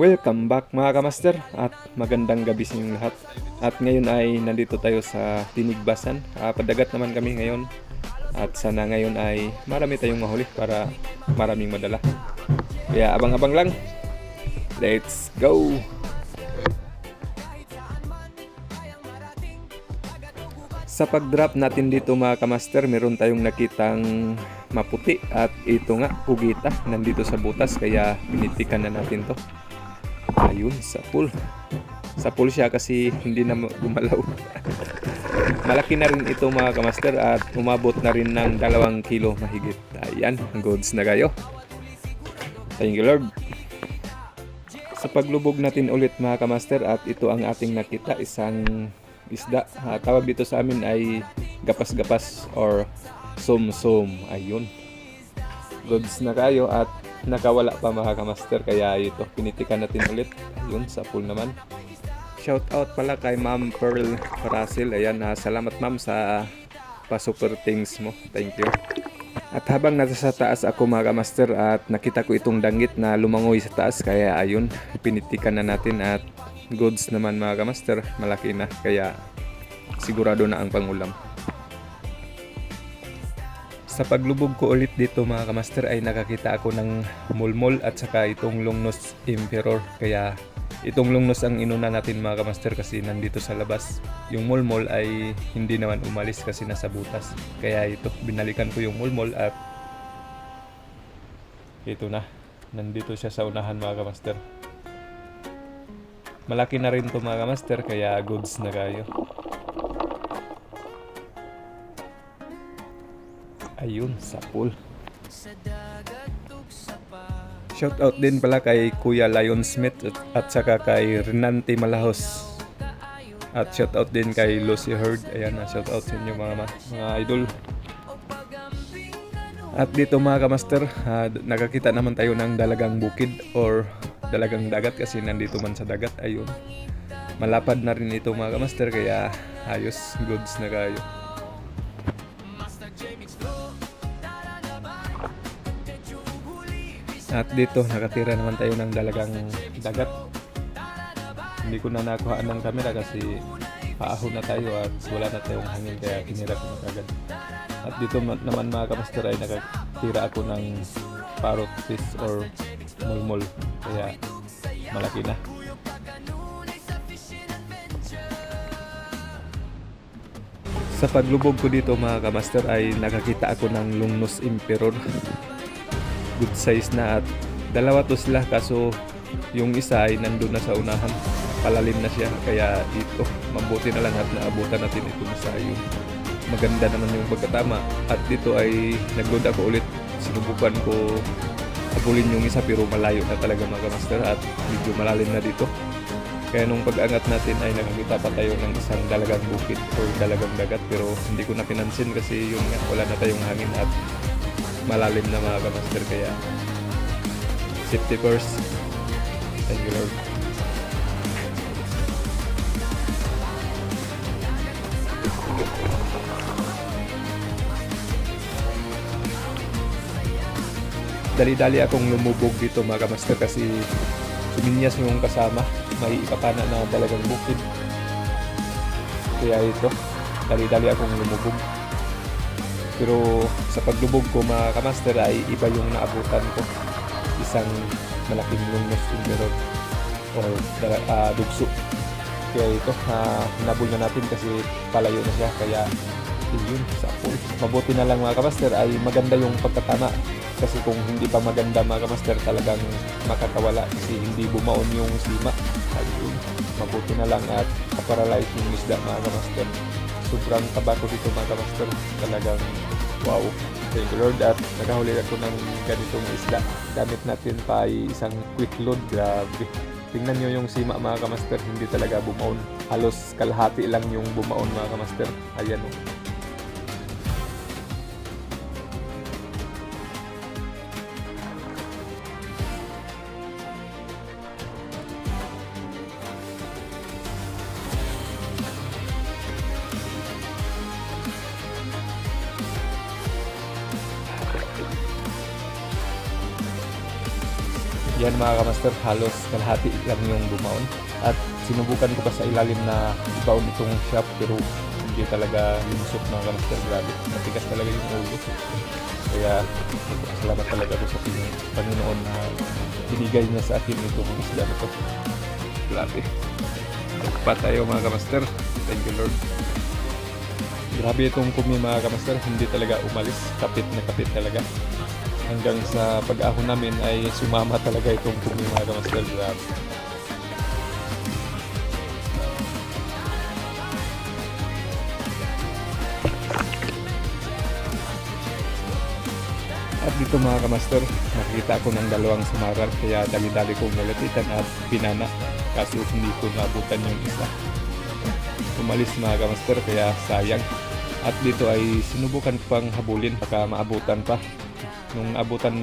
Welcome back mga kamaster at magandang gabi sa inyong lahat. At ngayon ay nandito tayo sa Tinigbasan. Padagat naman kami ngayon at sana ngayon ay marami tayong mahuli para maraming madala. Kaya abang-abang lang. Let's go! Sa pag-drop natin dito mga kamaster, meron tayong nakitang maputi at ito nga, pugita, nandito sa butas kaya pinitikan na natin to. Ayun, sa pool. Sa pool siya kasi hindi na gumalaw. Malaki na rin ito mga kamaster at umabot na rin ng 2 kilo mahigit. Ayan, goods na kayo. Thank you Lord. Sa paglubog natin ulit mga kamaster at ito ang ating nakita, isang isda. Tawag dito sa amin ay gapas-gapas or sum-sum. Ayun. Goods na kayo at nakawala pa mga kamaster kaya ito pinitikan natin ulit. Ayun, sa pool naman. Shout out pala kay Ma'am Pearl Parasil. Ayan, salamat ma'am sa pa-super things mo. Thank you. At habang nasa taas ako mga kamaster at nakita ko itong danggit na lumangoy sa taas kaya ayun, pinitikan na natin at goods naman mga kamaster, malaki na kaya sigurado na ang pangulam. Sa paglubog ko ulit dito mga kamaster ay nakakita ako ng mulmol at saka itong longnos emperor. Kaya itong longnos ang inuna natin mga kamaster kasi nandito sa labas. Yung mulmol ay hindi naman umalis kasi nasa butas. Kaya ito, binalikan ko yung mulmol at ito na, nandito siya sa unahan mga kamaster. Malaki na rin to mga kamaster kaya goods na kayo. Ayun, sa pool. Shout out din pala kay Kuya Lion Smith at saka kay Renante Malahos. At shout out din kay Lucy Hurd. Ayan, shout out sa inyo mga idol. At dito mga kamaster, nakakita naman tayo ng dalagang bukid or dalagang dagat kasi nandito man sa dagat. Ayun. Malapad na rin ito mga kamaster kaya ayos, goods na kayo. At dito nakatira naman tayo ng dalagang dagat. Hindi ko na nakuhaan ng camera kasi paahon na tayo at wala na tayong hangin kaya tinira ko na kagad. At dito naman mga kamaster ay nakatira ako ng parrot fish or mulmol kaya malaki na. Sa paglubog ko dito mga kamaster ay nakakita ako ng longnos emperor. Good size na at dalawa to sila kaso yung isa ay nandun na sa unahan, palalim na siya kaya dito mabuti na lang at naabutan natin ito sa ayun. Maganda naman yung pagkatama at dito ay nagload ako ulit, sinubukan ko abulin yung isa pero malayo na talaga mga kamaster at medyo malalim na dito kaya nung pag-angat natin ay nakakita pa tayo ng isang dalagang bukid or dalagang dagat pero hindi ko na pinansin kasi yun nga, wala na tayong hangin at malalim na mga kamaster kaya safety first. Thank you Lord. Dali-dali akong lumubog dito mga kamaster kasi suminyas yung kasama, may ikapana na dalagang bukid kaya ito, dali-dali akong lumubog. Pero sa paglubog ko mga kamaster ay iba yung naabutan ko. Isang malaking longnos emperor or dugso. Kaya ito, nabul na natin kasi palayo na siya. Kaya yun, sa pool. Mabuti na lang mga kamaster ay maganda yung pagkatama. Kasi kung hindi pa maganda mga kamaster talagang makakawala kasi hindi bumaon yung sima. Ayun, mabuti na lang at kaparalyze yung isda mga kamaster. Sobrang taba ko dito mga kamaster, talagang wow, thank you Lord at nakahuli ako ng ganitong isda. Gamit natin pa ay isang quick load, grabe. Tingnan nyo yung sima mga kamaster, hindi talaga bumaon. Halos kalahati lang yung bumaon mga kamaster. Ayan o. Yan mga kamaster, halos kalahati lang yung bumaon. At sinubukan ko pa sa ilalim na ibaon itong shaft pero hindi talaga lumusot mga kamaster. Grabe, matigas talaga yung ulo. Kaya salamat talaga ko sa Panginoon na binigay niya sa akin itong isda na ito. Grabe. Pa tayo mga kamaster. Thank you Lord. Grabe itong kumi mga kamaster. Hindi talaga umalis. Kapit na kapit talaga. Hanggang sa pag-ahon namin ay sumama talaga itong kumi mga kamaster. Grabe. At dito mga kamaster, nakikita ko ng dalawang sumaral kaya dali-dali kong nalapitan at pinana kaso hindi ko nabutan yung isa. Umalis mga kamaster kaya sayang. At dito ay sinubukan ko pang habulin baka maabutan pa. Nung abutan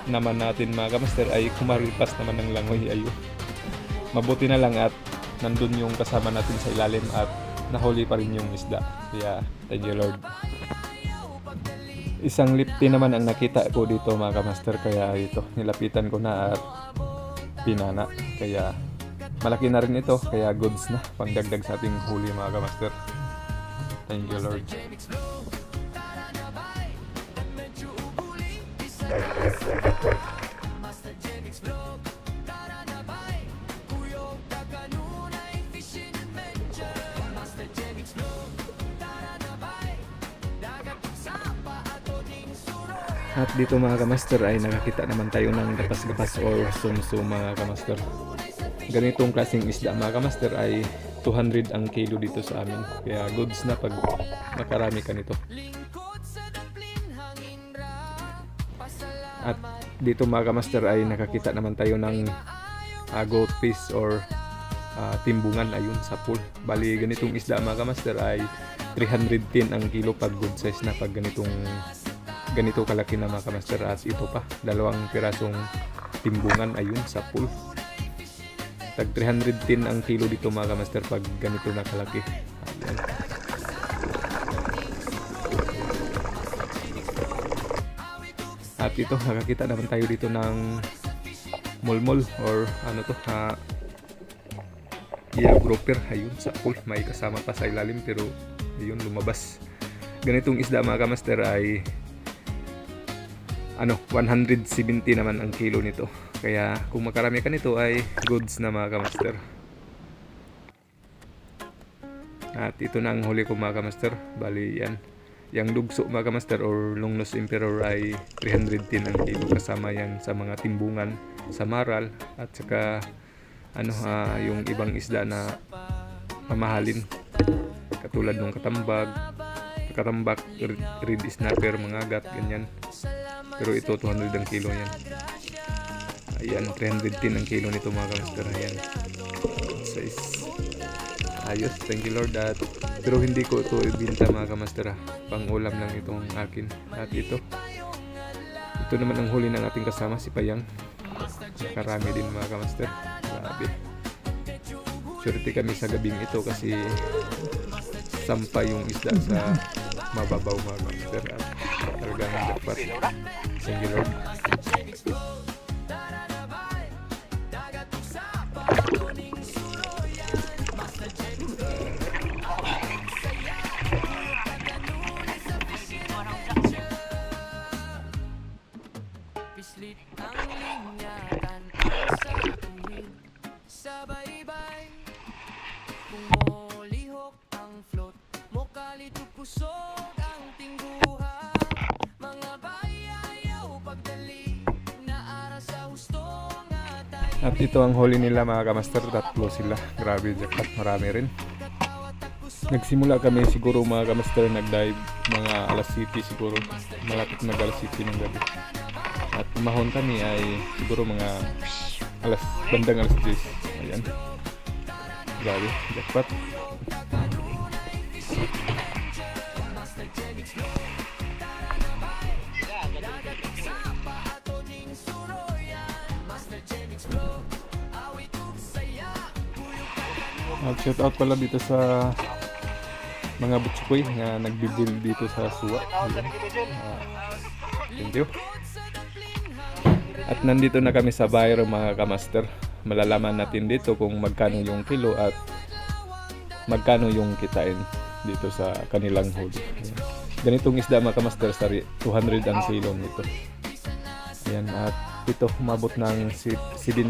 naman natin mga kamaster ay kumaripas naman ng langoy. Ayun. Mabuti na lang at nandun yung kasama natin sa ilalim at nahuli pa rin yung isda. Kaya thank you Lord. Isang lipti naman ang nakita ko dito mga kamaster kaya ito nilapitan ko na at pinana kaya malaki na rin ito kaya goods na pangdagdag sa ating huli mga kamaster. Thank you Lord. At dito mga kamaster ay nakakita naman tayo ng gapas-gapas or sum-sum mga kamaster. Ganitong klaseng isda mga kamaster ay 200 ang kilo dito sa amin. Kaya goods na pag makarami ka nito. At dito mga kamaster ay nakakita naman tayo ng goat fish or timbungan ayun sa pool. Bali ganitong isda mga kamaster ay 310 ang kilo pag good size na pag ganito kalaki na mga kamaster. At ito pa, dalawang pirasong timbungan ayun sa pool. Tag 310 ang kilo dito mga kamaster pag ganito na kalaki. Ayan. At ito, nakakita naman tayo dito ng mulmol or ano to, grouper ayun sa pool. May kasama pa sa ilalim pero ayun lumabas. Ganitong isda mga kamaster ay 170 naman ang kilo nito. Kaya kung makarami ka nito ay goods na mga kamaster. At ito na ang huli ko mga kamaster. Bali yan. Yang dugso mga kamaster or longnose emperor ay 310 ang kilo. Kasama yan sa mga timbungan, sa maral at saka yung ibang isda na mamahalin. Katulad ng katambak, red snapper, mga agat, ganyan. Pero ito 200 ang kilo yan. Ayan, 310 ang kilo nito mga kamaster. Ayan. Size. Ayos, thank you Lord. Pero hindi ko ito ibinta mga kamaster. Pang ulam lang itong akin. At ito naman ang huli ng ating kasama, si Payang. Karami din mga kamaster. Grabe. Surety kami sa gabing ito kasi sampay yung isda sa mababaw mga kamaster. At talagang dapat. Thank you Lord. At ito ang huli nila mga kamaster, tatlo sila. Grabe jackpot, marami rin. Nagsimula kami siguro mga kamaster, nag-dive mga alas 7 siguro. Malapit na alas 7 ng gabi. At umahon kami ay siguro mga bandang alas 10. Ayan. Grabe, jackpot. Shout out pala dito sa mga butsukoy na nagbibuild dito sa Suwa. Thank you. At nandito na kami sa buyer mga kamaster. Malalaman natin dito kung magkano yung kilo at magkano yung kitain dito sa kanilang huli. Ayan. Ganitong isda mga kamaster, sari 200 ang kilo nito. Ayan, at ito umabot ng 7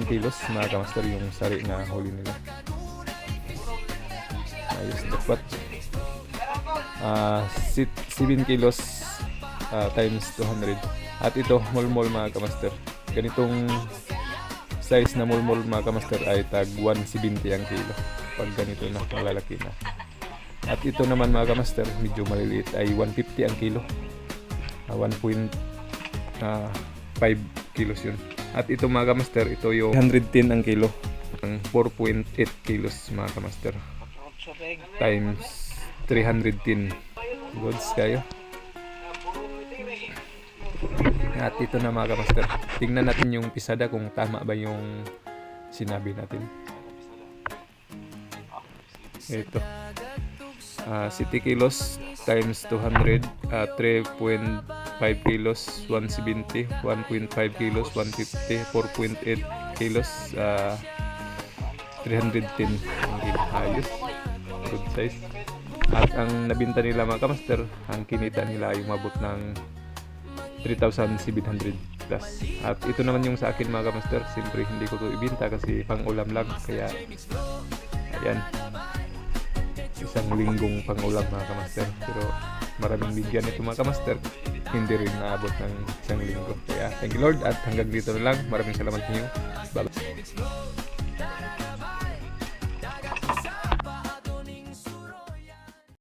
kilos mga kamaster yung sari na huli nila. Ayos dapat 7 kilos times 200. At ito mulmol mga kamaster, ganitong size na mulmol mga kamaster ay tag 170 ang kilo pag ganito na malalaki na. At ito naman mga kamaster, medyo maliliit ay 150 ang kilo, 1.5 kilos yun. At ito mga kamaster, ito yung 110 ang kilo, 4.8 kilos mga kamaster times 310. Goods kayo. At ito na mga kamaster, tingnan natin yung pisada kung tama ba yung sinabi natin. Ito 60 kilos times 200, 3.5 kilos 170, 1.5 kilos 150, 4.8 kilos 310 ang kilo. Ayos, good size. At ang nabinta nila mga kamaster, ang kinita nila ay umabot ng 3,700 plus. At ito naman yung sa akin mga kamaster, siyempre hindi ko to ibinta kasi pang ulam lang, kaya ayan, isang linggong pang ulam mga kamaster. Pero maraming bigyan ito mga kamaster, hindi rin naabot ng isang linggo. Kaya thank you Lord, at hanggang dito na lang. Maraming salamat sa inyo. Bye bye.